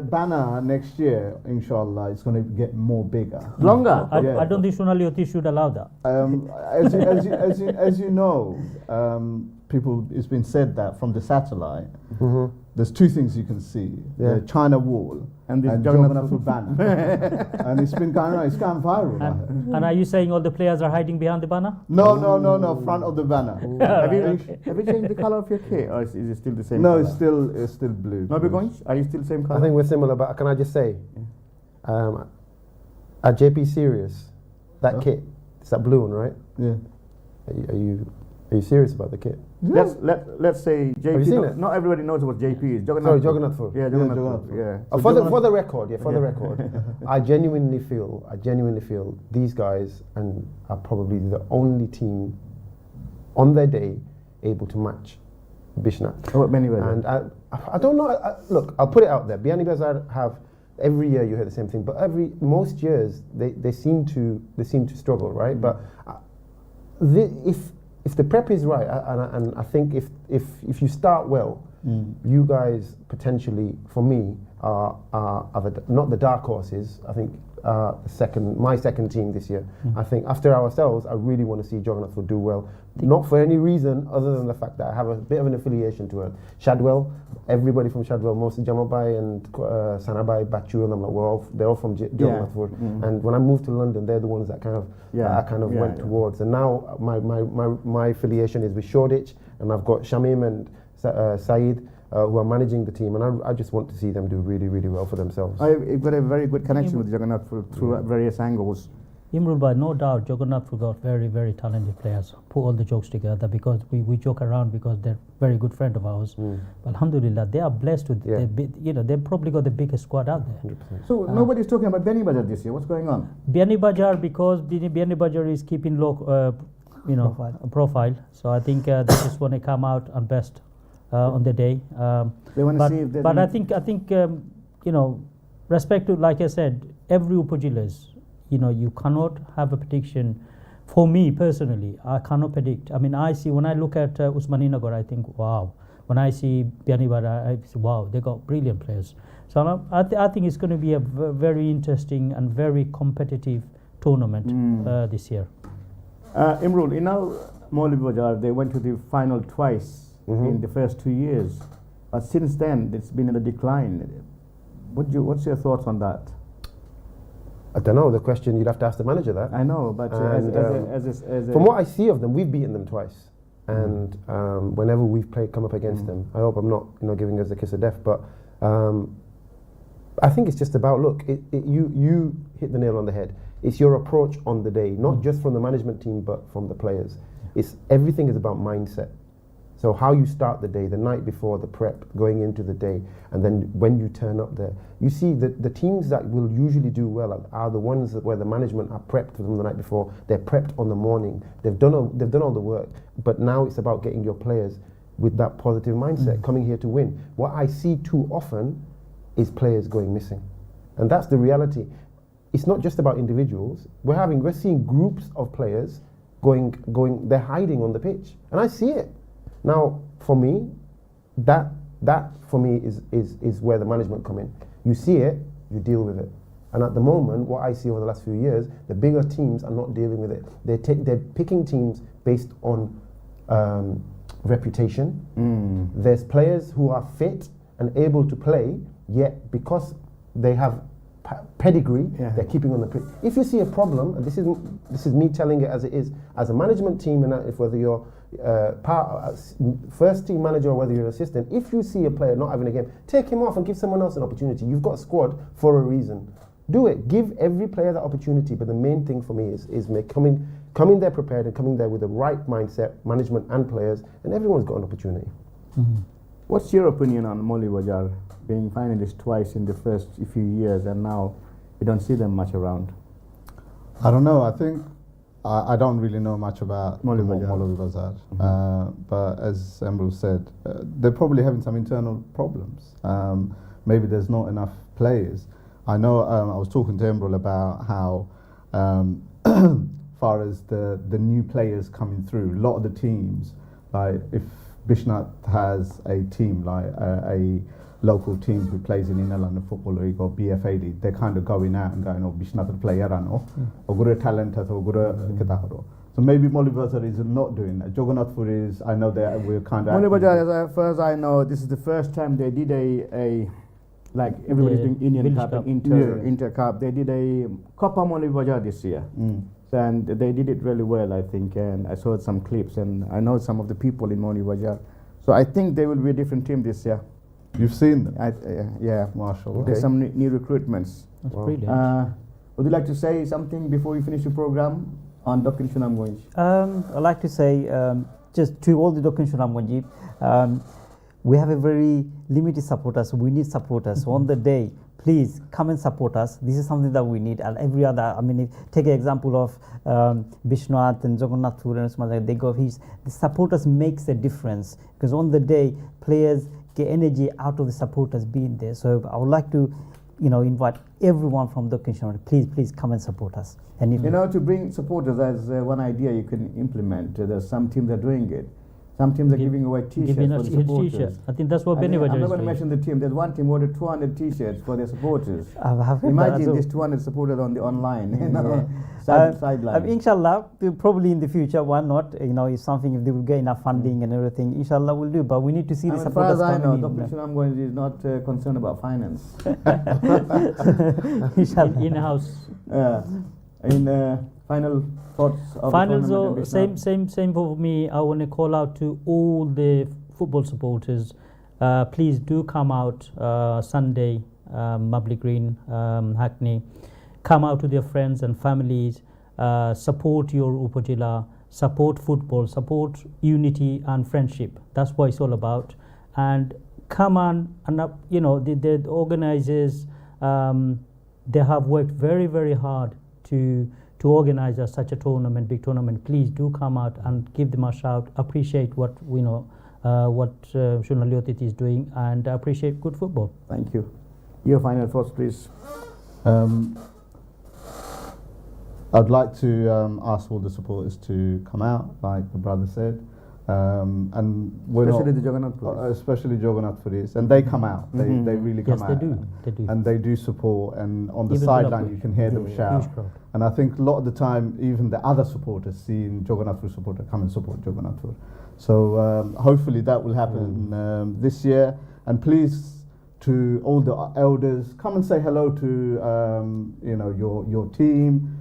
banner next year, inshallah, is going to get more bigger. Longer? I don't think Shunali Otit should allow that. As you know, people, it's been said that from the satellite, there's 2 things you can see: the China Wall and the Jagannath banner, and it's been going around. It's gone viral. And are you saying all the players are hiding behind the banner? No, front of the banner. Have you changed the color of your kit, or is it still the same? No, color? it's still blue. Nobigonj, are you still the same color? I think we're similar, but can I just say, at JP Sirius, that kit, it's that blue one, right? Yeah. Are you serious about the kit? Let's say JP. Have you seen it? Not everybody knows what JP is. Jagannath Furi. Yeah, Jagannath. Yeah. For the record, I genuinely feel these guys are probably the only team on their day able to match Bishna. Oh, Benny Bazaar. And I don't know. Look, I'll put it out there. Biani Bazaar have every year you hear the same thing, but most years they seem to struggle, right? But if the prep is right, and I think if you start well, you guys potentially, for me, are not the dark horses. I think my second team this year. I think after ourselves, I really want to see Jagannath do well. Not for any reason other than the fact that I have a bit of an affiliation to it. Shadwell, everybody from Shadwell, mostly Jamabai and Sanabai, Bachu, and I'm like, they're all from Jagannath. And when I moved to London, they're the ones that I went towards. And now my affiliation is with Shoreditch, and I've got Shamim and Saeed, who are managing the team, and I just want to see them do really, really well for themselves. I've got a very good connection with Jagannath through various angles. Imrul Bhai, no doubt, Jagannath got very, very talented players. Put all the jokes together because we joke around because they're very good friend of ours. But alhamdulillah, they are blessed with, they've probably got the biggest squad out there. 100%. So nobody's talking about Benny Bazaar this year. What's going on? Biani Bazaar, because Biani Bazaar is keeping low, profile. So I think they just want to come out on best on the day. They want to see if there's but any- I think respect to, like I said, every Upajilas, you cannot have a prediction. For me personally, I cannot predict. I mean, when I look at Usmaninagar, I think, wow. When I see Biani Bazaar, I say, wow, they got brilliant players. So I think it's going to be a very interesting and very competitive tournament this year. Imrul, Mawli Bazaar, they went to the final twice in the first 2 years. But since then, it's been in a decline. What's your thoughts on that? I don't know. The question you'd have to ask the manager that. I know, but From what I see of them, we've beaten them twice, and whenever we've come up against them, I hope I'm not giving us a kiss of death, but I think it's just about you hit the nail on the head. It's your approach on the day, not just from the management team, but from the players. Everything is about mindset. So how you start the day, the night before, the prep, going into the day, and then when you turn up there. You see, the teams that will usually do well are the ones where the management are prepped from the night before. They're prepped on the morning. They've done all the work. But now it's about getting your players with that positive mindset, coming here to win. What I see too often is players going missing. And that's the reality. It's not just about individuals. We're seeing groups of players going, they're hiding on the pitch. And I see it. Now, for me, that for me is where the management come in. You see it, you deal with it. And at the moment, what I see over the last few years, the bigger teams are not dealing with it. They're picking teams based on reputation. There's players who are fit and able to play, yet because they have pedigree, they're keeping on the pitch. If you see a problem, and this is me telling it as it is, as a management team, and if whether you're first team manager or whether you're an assistant, if you see a player not having a game, take him off and give someone else an opportunity. You've got a squad for a reason. Do it. Give every player that opportunity. But the main thing for me is coming there prepared and coming there with the right mindset, management and players, and everyone's got an opportunity. What's your opinion on Mawli Bazaar being finalists twice in the first few years, and now you don't see them much around? I don't know. I think I don't really know much about Mawli Bazaar. But as Emrul said, they're probably having some internal problems. Maybe there's not enough players. I know I was talking to Emrul about how far as the new players coming through, a lot of the teams, like if Bishnat has a team, like a local team who plays in Inner London Football League or BFA League, they're kind of going out and going, oh, Bishnat player, or good talent, or good. So maybe Mawli Bazaar is not doing that. Jagannathpur is, I know that we're kind of. Mawli Bazaar, as far as I know, this is the first time they did a like everybody's doing Indian Cup and Inter Cup. They did a Copa Mawli Bazaar this year. And they did it really well, I think, and I saw some clips, and I know some of the people in Mawli Bazaar. So I think they will be a different team this year. You've seen them? Yeah. Mashallah. There's some new recruitments. That's brilliant. Would you like to say something before we finish the program on Dr. Shunamganj? I'd like to say just to all the Dr. Shunamganj, we have a very limited supporters. We need supporters. On the day, please come and support us. This is something that we need. And every other, I mean, take an example of Bishnath and Jagannath Pur and something like that. They go, the supporters makes a difference, because on the day, players get energy out of the supporters being there. So I would like to, invite everyone from the Kishan. Please come and support us. And if To bring supporters, as one idea you can implement. There's some teams are doing it. Some teams are giving away T-shirts Giving for us the supporters. T-shirt. I think that's what I'm Benny Bajar not is going to doing. mention the team. There's one team ordered 200 T-shirts for their supporters. I've heard that as Imagine well. these 200 supporters on the online, Yeah. sideline. Inshallah, probably in the future, why not? If something, if they will get enough funding and everything, inshallah we'll do. But we need to see the As far supporters as I know, coming Dr. Shinam is not concerned about finance. in. Inshallah. In-house. Final thoughts of Final, the tournament, so Bishnath? same for me. I want to call out to all the football supporters. Please do come out Sunday, Mabley Green, Hackney. Come out with your friends and families. Support your Upazila. Support football. Support unity and friendship. That's what it's all about. And come on, and the organizers, they have worked very, very hard to organize such a tournament, big tournament. Please do come out and give them a shout. Appreciate what Shunali Otit is doing, and appreciate good football. Thank you. Your final thoughts, please. I'd like to ask all the supporters to come out, like the brother said, and we're Especially not, the Jagannath Puris. especially Jagannath Puris, and they come out. They really come Yes, out. they do. They do. And they do support, and on the Even sideline Gulabpur. you can hear them shout. Huge crowd. And I think a lot of the time, even the other supporters seeing Jagannath supporter come and support Jagannath. So hopefully that will happen this year. And please, to all the elders, come and say hello to your team.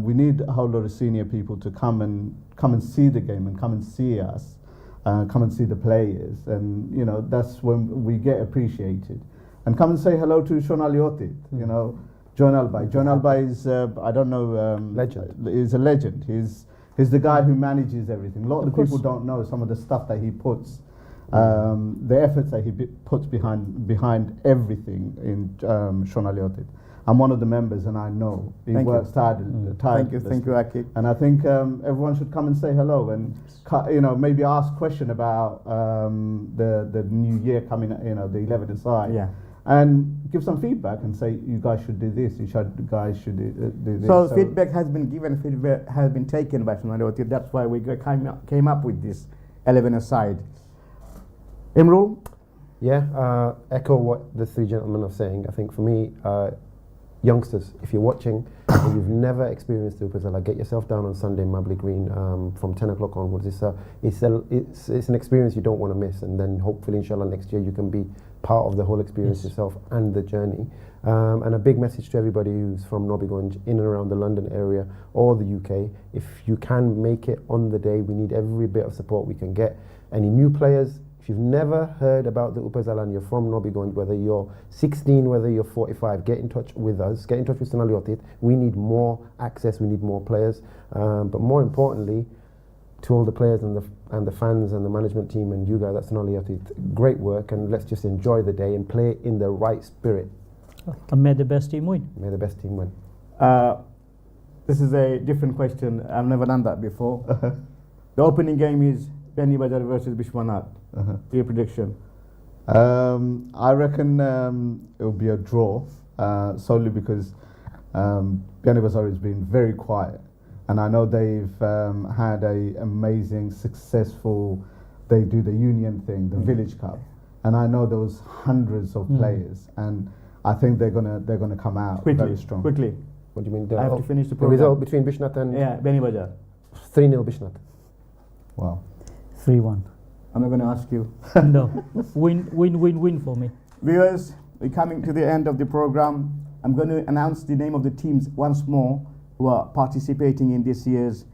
We need a whole lot of senior people to come and see the game and come and see us, come and see the players, and that's when we get appreciated. And come and say hello to Shonali Otit, John Albay. John Albay is I don't know Legend. Is a legend. He's the guy who manages everything. A lot of the course. people don't know some of the stuff that he puts, the efforts that he puts behind everything in Shonali Otit. I'm one of the members, and I know he Thank you. works Thank you, Akik. And I think everyone should come and say hello, and maybe ask question about the new year coming, the 11th aside, Yeah. and give some feedback and say you guys should do this, you guys should do this. So feedback has been given, feedback has been taken by Shonali Otit. That's why we came up with this 11 aside. Imrul? Yeah, echo what the three gentlemen are saying. I think for me, youngsters, if you're watching and you've never experienced the Upazila, get yourself down on Sunday, Mabley Green, from 10 o'clock onwards. It's an experience you don't want to miss, and then hopefully, inshallah, next year you can be part of the whole experience yourself and the journey. And a big message to everybody who's from Nobbygunj, in and around the London area or the UK, if you can make it on the day, we need every bit of support we can get. Any new players, if you've never heard about the Upazila and you're from Nobbygunj, whether you're 16, whether you're 45, get in touch with us, get in touch with Shonali Otit. We need more access, we need more players. But more importantly, to all the players and the fans and the management team and you guys at Shonali Otit, great work, and let's just enjoy the day and play in the right spirit. And may the best team win. May the best team win. This is a different question. I've never done that before. The opening game is Benny Bajar versus Bishwanath. Your prediction? I reckon it will be a draw, solely because Biani Bazar has been very quiet, and I know they've had a amazing, successful. They do the Union thing, the Village Cup, and I know there was hundreds of players, and I think they're gonna come out very strong. Quickly. What do you mean? I have to finish the the program. result between Bishnath and Yeah, Benny Bajar. 3-0 Bishnath. Wow. 3-1. I'm not going to ask you. No, win for me. Viewers, we're coming to the end of the program. I'm going to announce the name of the teams once more who are participating in this year's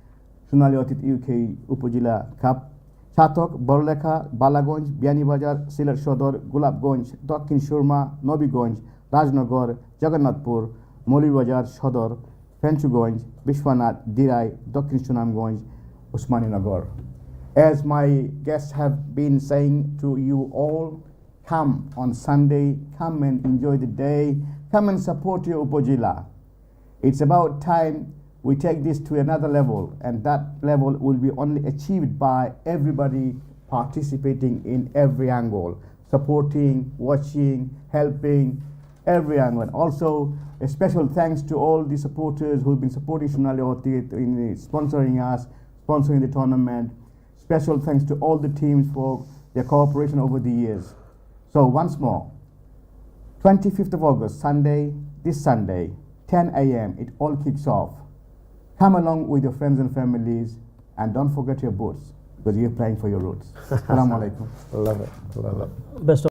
Shonali Otit UK Upazila Cup. Chatok, Borlekha, Balagonj, Bianibajar, Silat Shodor, Gulabgonj, Dakin Shurma, Nobbygunj, Rajnagar, Jagannathpur, Molibajar, Shodor, Penchugonj, Bishwanath, Dirai, Dakin Sunamgonj, Usmaninagar. As my guests have been saying to you all, come on Sunday, come and enjoy the day, Come and support your Upojila. It's about time we take this to another level, and that level will be only achieved by everybody participating in every angle, supporting, watching, helping, every angle. And also, a special thanks to all the supporters who've been supporting Shonali Otit in sponsoring us, sponsoring the tournament. Special thanks to all the teams for their cooperation over the years. So once more, 25th of August, Sunday, this Sunday, 10 a.m., it all kicks off. Come along with your friends and families, and don't forget your boots, because you're playing for your roots. Assalamu alaikum. I love it. Best of